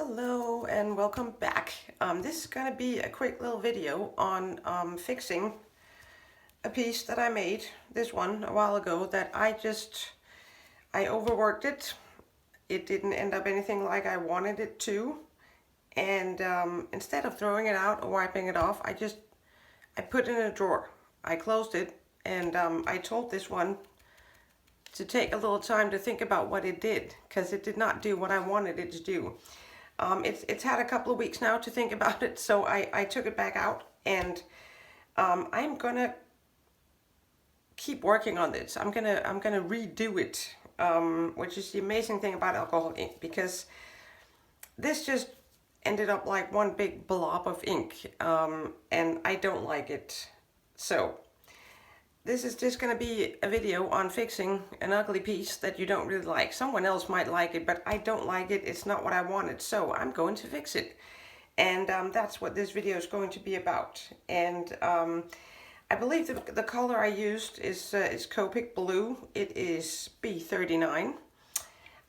Hello and welcome back. This is going to be a quick little video on fixing a piece that I made, this one, a while ago that I overworked it. It didn't end up anything like I wanted it to. And instead of throwing it out or wiping it off, I put it in a drawer. I closed it and I told this one to take a little time to think about what it did, because it did not do what I wanted it to do. It's had a couple of weeks now to think about it, so I took it back out, and I'm gonna keep working on this. I'm gonna redo it, which is the amazing thing about alcohol ink, because this just ended up like one big blob of ink, and I don't like it. So this is just going to be a video on fixing an ugly piece that you don't really like. Someone else might like it, but I don't like it. It's not what I wanted, so I'm going to fix it. And that's what this video is going to be about. And I believe the color I used is Copic Blue. It is B39.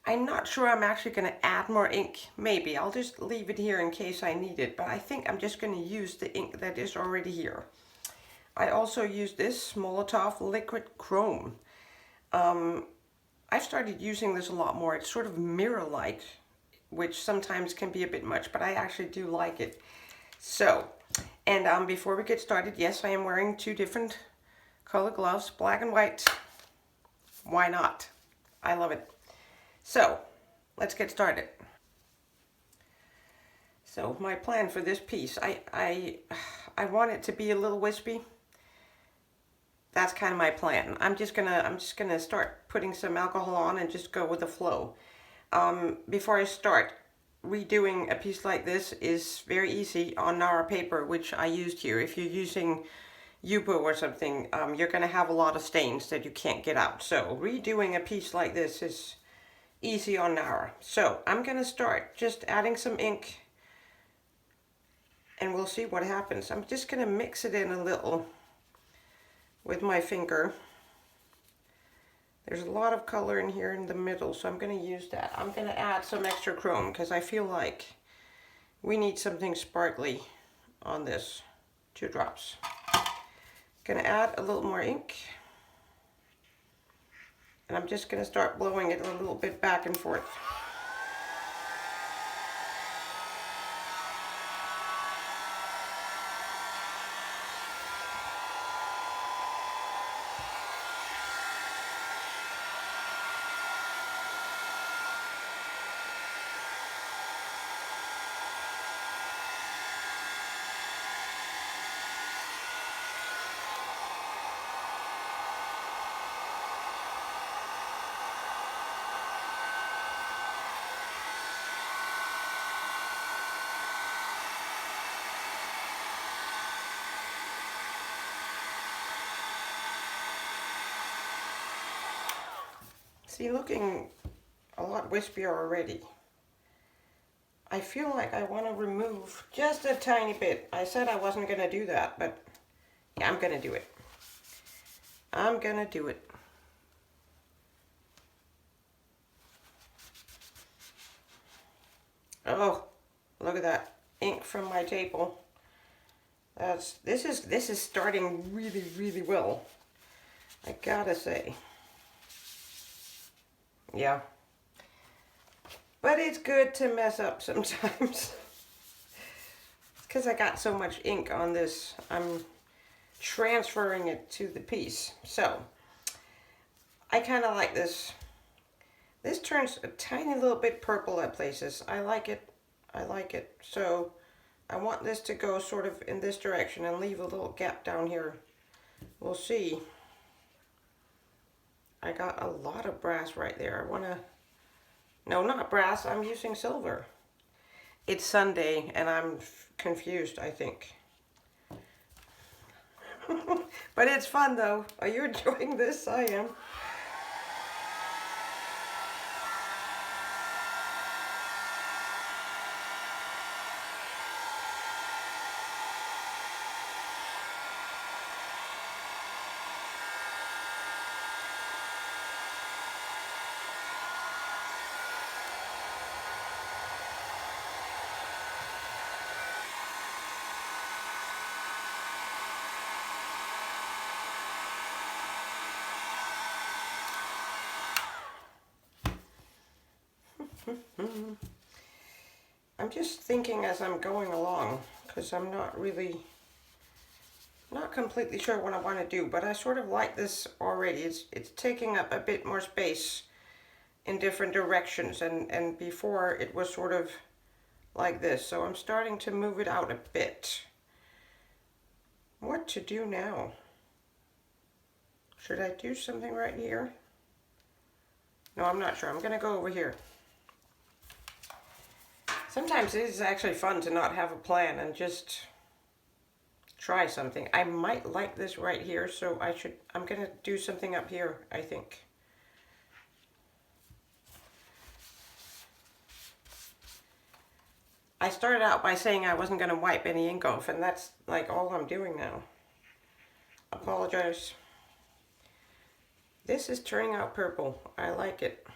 I'm not sure I'm actually going to add more ink. Maybe. I'll just leave it here in case I need it. But I think I'm just going to use the ink that is already here. I also use this Molotov liquid chrome. I've started using this a lot more. It's sort of mirror-like, which sometimes can be a bit much, but I actually do like it. So, and before we get started, yes, I am wearing two different color gloves, black and white. Why not? I love it. So, let's get started. So, my plan for this piece, I want it to be a little wispy. That's kind of my plan. I'm just gonna start putting some alcohol on and just go with the flow. Before I start, redoing a piece like this is very easy on Nara paper, which I used here. If you're using Yupo or something, you're gonna have a lot of stains that you can't get out. So redoing a piece like this is easy on Nara. So I'm gonna start just adding some ink, and we'll see what happens. I'm just gonna mix it in a little with my finger. There's a lot of color in here in the middle, so I'm going to use that. I'm going to add some extra chrome because I feel like we need something sparkly on this. 2 drops. Going to add a little more ink, and I'm just going to start blowing it a little bit back and forth. See, looking a lot wispier already. I feel like I want to remove just a tiny bit. I said I wasn't going to do that, but yeah, I'm going to do it. I'm going to do it. Oh, look at that ink from my table. This is starting really well, I gotta say. Yeah. But it's good to mess up sometimes. Because I got so much ink on this, I'm transferring it to the piece. So, I kind of like this. This turns a tiny little bit purple at places. I like it. I like it. So, I want this to go sort of in this direction and leave a little gap down here. We'll see. I got a lot of brass right there. I want to... No, not brass. I'm using silver. It's Sunday, and I'm confused, I think. But it's fun, though. Are you enjoying this? I am. I'm just thinking as I'm going along, because I'm not completely sure what I want to do, but I sort of like this already. It's taking up a bit more space in different directions, and before it was sort of like this, so I'm starting to move it out a bit. What to do now? Should I do something right here? No, I'm not sure. I'm gonna go over here. Sometimes it is actually fun to not have a plan and just try something. I might like this right here, so I'm gonna do something up here, I think. I started out by saying I wasn't gonna wipe any ink off, and that's like all I'm doing now. Apologize. This is turning out purple. I like it.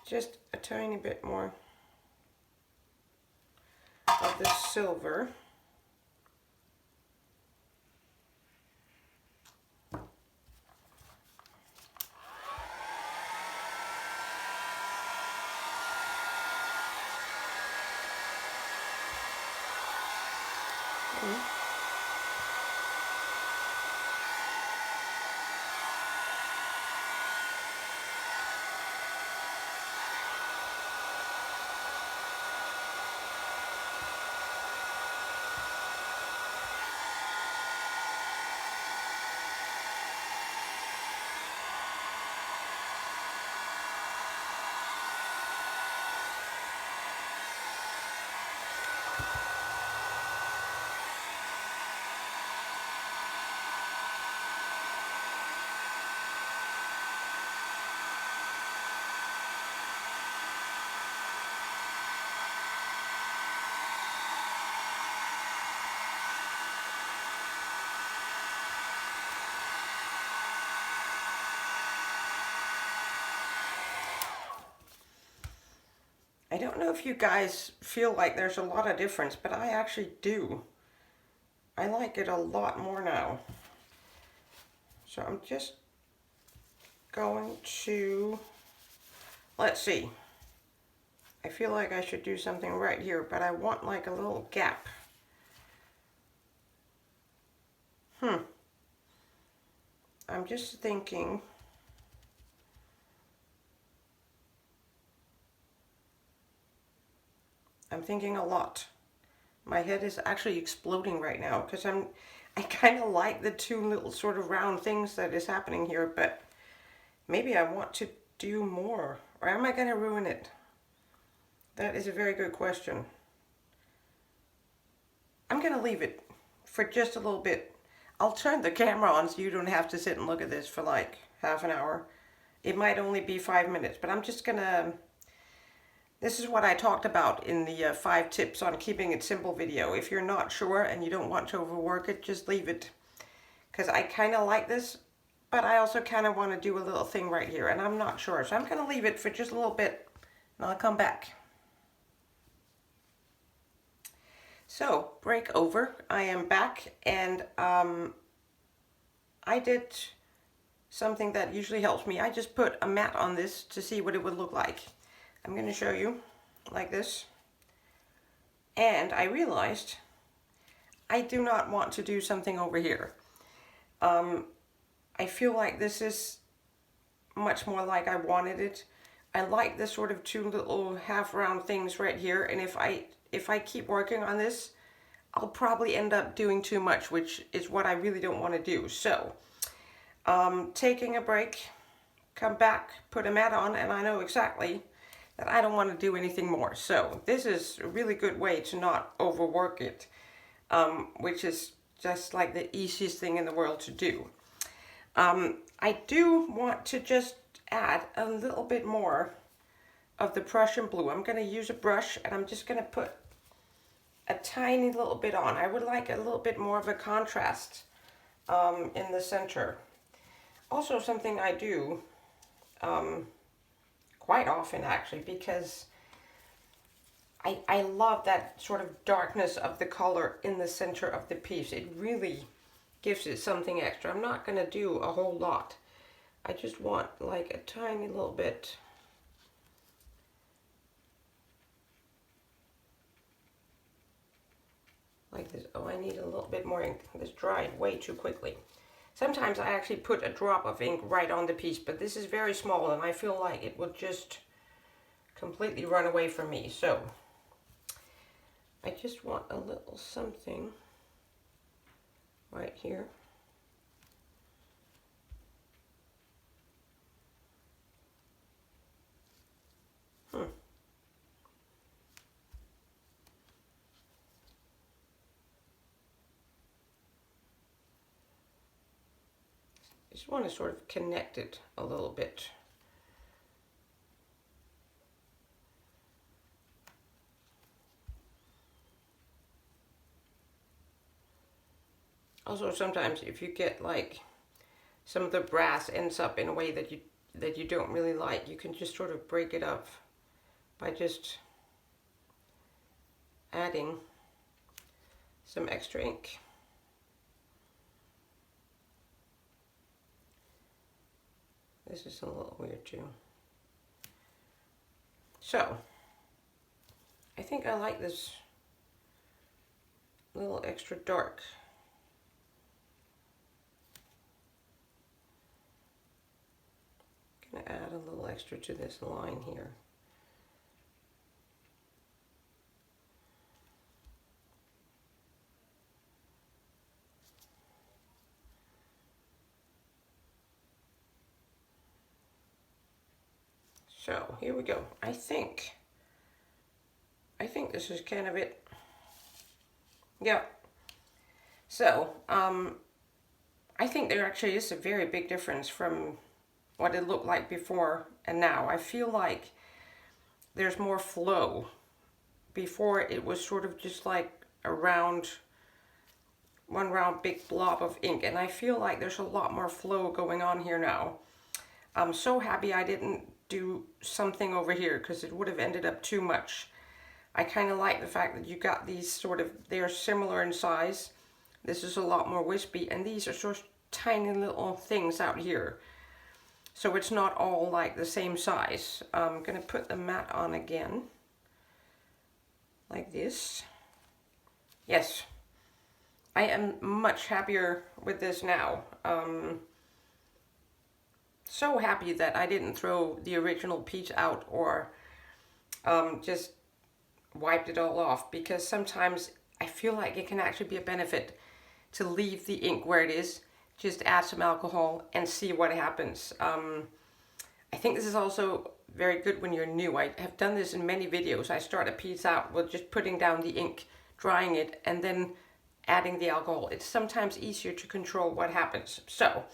Just a tiny bit more of the silver. I don't know if you guys feel like there's a lot of difference, but I actually do. I like it a lot more now. So I'm just going to, let's see. I feel like I should do something right here, but I want like a little gap. I'm just thinking. I'm thinking a lot. My head is actually exploding right now because I kind of like the two little sort of round things that is happening here, but maybe I want to do more, or am I going to ruin it? That is a very good question. I'm going to leave it for just a little bit. I'll turn the camera on so you don't have to sit and look at this for like half an hour. It might only be 5 minutes, but I'm just going to... This is what I talked about in the 5 tips on keeping it simple video. If you're not sure and you don't want to overwork it, just leave it. Because I kind of like this, but I also kind of want to do a little thing right here, and I'm not sure. So I'm going to leave it for just a little bit, and I'll come back. So, break over. I am back, and I did something that usually helps me. I just put a mat on this to see what it would look like. I'm going to show you like this. And I realized I do not want to do something over here. I feel like this is much more like I wanted it. I like the sort of two little half round things right here, and if I keep working on this, I'll probably end up doing too much, which is what I really don't want to do. So, taking a break, come back, put a mat on, and I know exactly that I don't want to do anything more. So this is a really good way to not overwork it, which is just like the easiest thing in the world to do. I do want to just add a little bit more of the Prussian blue. I'm going to use a brush, and I'm just going to put a tiny little bit on. I would like a little bit more of a contrast in the center. Also something I do quite often actually, because I love that sort of darkness of the color in the center of the piece. It really gives it something extra. I'm not going to do a whole lot, I just want like a tiny little bit. Like this. Oh, I need a little bit more ink. This dried way too quickly. Sometimes I actually put a drop of ink right on the piece, but this is very small and I feel like it would just completely run away from me. So I just want a little something right here. Just want to sort of connect it a little bit. Also, sometimes if you get like some of the brass ends up in a way that you don't really like, you can just sort of break it up by just adding some extra ink. This is a little weird too. So, I think I like this little extra dark. I'm gonna add a little extra to this line here. So here we go. I think this is kind of it. Yeah. So I think there actually is a very big difference from what it looked like before and now. I feel like there's more flow. Before it was sort of just like a round, one round big blob of ink, and I feel like there's a lot more flow going on here now. I'm so happy I didn't do something over here because it would have ended up too much. I kind of like the fact that you got these sort of, they're similar in size. This is a lot more wispy, and these are sort of tiny little things out here. So it's not all like the same size. I'm gonna put the mat on again, like this. Yes, I am much happier with this now. So happy that I didn't throw the original piece out or just wiped it all off, because sometimes I feel like it can actually be a benefit to leave the ink where it is, just add some alcohol and see what happens. I think this is also very good when you're new. I have done this in many videos. I start a piece out with just putting down the ink, drying it, and then adding the alcohol. It's sometimes easier to control what happens. So,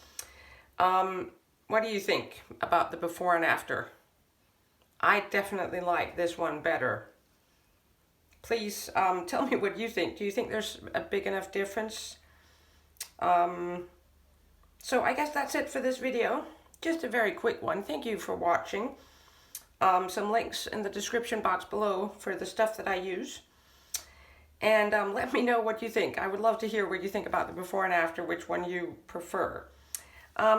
what do you think about the before and after? I definitely like this one better. Please tell me what you think. Do you think there's a big enough difference? So I guess that's it for this video. Just a very quick one. Thank you for watching. Some links in the description box below for the stuff that I use. And let me know what you think. I would love to hear what you think about the before and after, which one you prefer.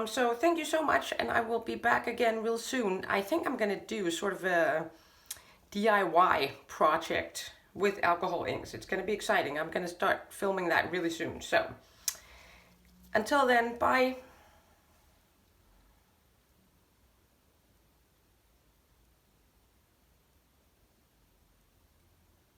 So thank you so much, and I will be back again real soon. I think I'm going to do sort of a DIY project with alcohol inks. It's going to be exciting. I'm going to start filming that really soon. So until then, bye.